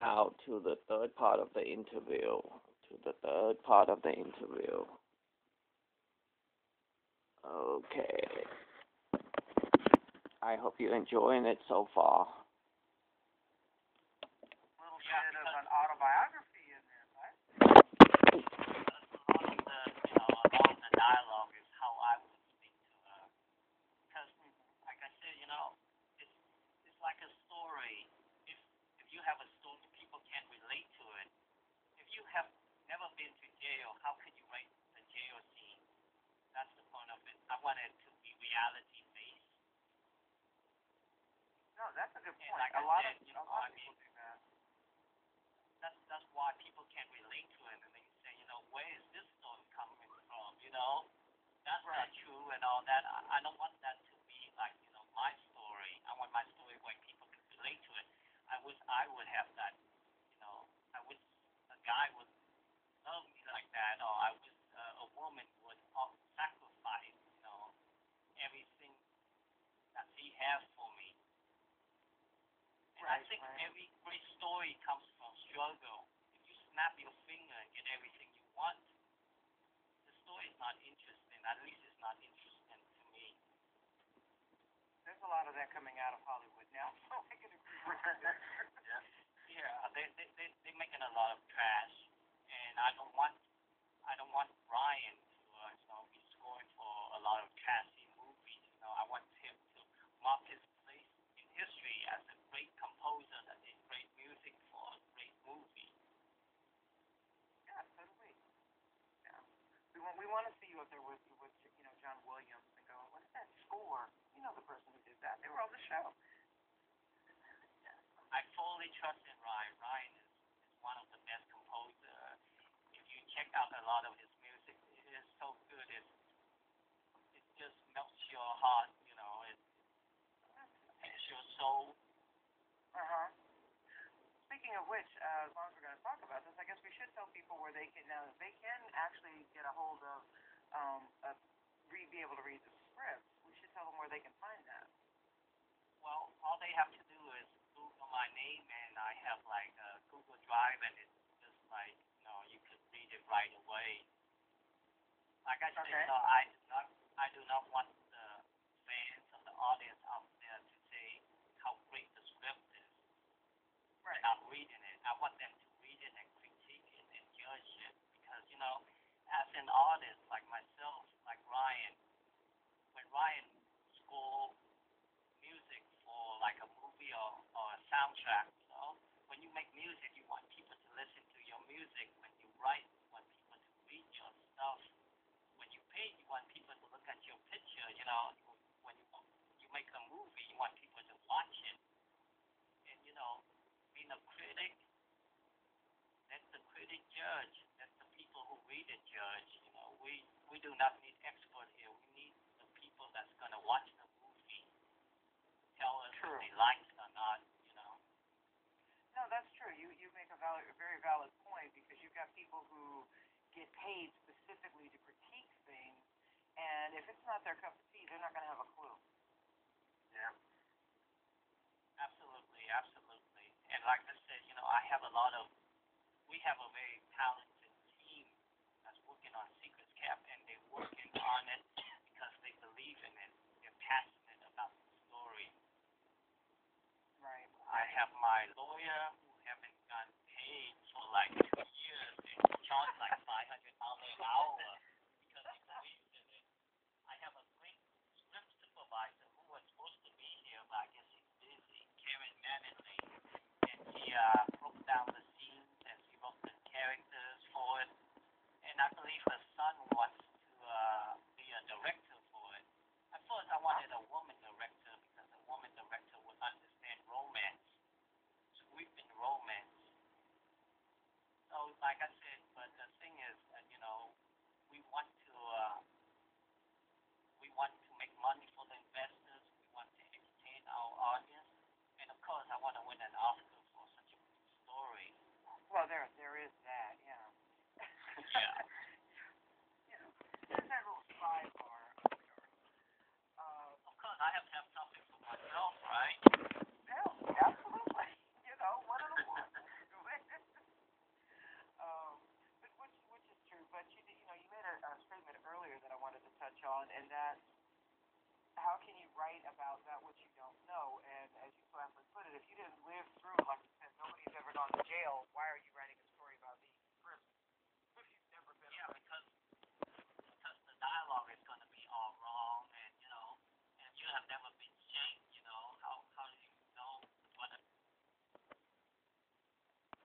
out to the third part of the interview. To the third part of the interview. Okay. I hope you're enjoying it so far. A little bit of an autobiography in there, right? A lot of the dialogue is how I would speak to her. Because, like I said, it's like a story. If you have a story, people can relate to it. If you have never been to jail, how could you write the jail scene? That's the point of it. I want it to be reality based. No, that's a good And point. like A I lot said, of people do that. That's why people can relate to it, and they say, where is this story coming from? That's not true and all that. I don't want that to be like my story. I want my story where people can relate to it. I wish I would have that. I wish a guy would love me like that, or I wish a woman would sacrifice, everything that she has for me. And I think every great story comes from struggle. If you snap your finger and get everything you want, the story is not interesting. At least it's not interesting to me. There's a lot of that coming out of Hollywood now, so I can agree with that. Yeah, they're making a lot of trash, and I don't want Ryan to be scoring for a lot of trashy movies. I want him to mark his place in history as a great composer that did great music for a great movie. Yeah, totally. Yeah. We want to see you up there with John Williams and go, what's that score? The person who did that. They were on the show. I fully trust in Ryan. Ryan is one of the best composers. If you check out a lot of his music, it is so good. It just melts your heart. It takes your soul. Speaking of which, as long as we're going to talk about this, I guess we should tell people where they can actually get a hold of, be able to read the scripts. We should tell them where they can find that. Well, all they have to do is Google my name, and I have like a Google Drive, and it's just like you could read it right away. Like I said, Okay. I do not want the fans or the audience out there to say how great the script is. Right. Without reading it. I want them to read it and critique it and judge it because as an artist like myself, like Ryan, when Ryan score music for like a movie or a soundtrack, when you make music, you want people to listen to your music. When you write, you want people to read your stuff. When you paint, you want people to look at your picture. When you make a movie, you want people to watch it. And being a critic, let the critic judge. Let the people who read it judge. We do not need experts here. We need the people that's gonna watch the movie tell us if they like it or not. No, that's true. You make a very valid point because you've got people who get paid specifically to critique things, and if it's not their cup of tea, they're not going to have a clue. Yeah. Absolutely, absolutely. And like I said, we have a very talented team that's working on Secrets Cap, and they're working on it because they believe in it. They're passionate about the story. Right. I have my lawyer who haven't gotten paid for like 2 years and charged like $500 an hour because he believes in it. I have a great script supervisor who was supposed to be here, but I guess he's busy, Karen Manley, and he broke down the scenes and she wrote the characters for it. And I believe her son wants to be a director for it. At first, I wanted a woman director because a woman director would understand romance. Sweeping romance. on, and that how can you write about that which you don't know? And as you so aptly put it, if you didn't live through, like you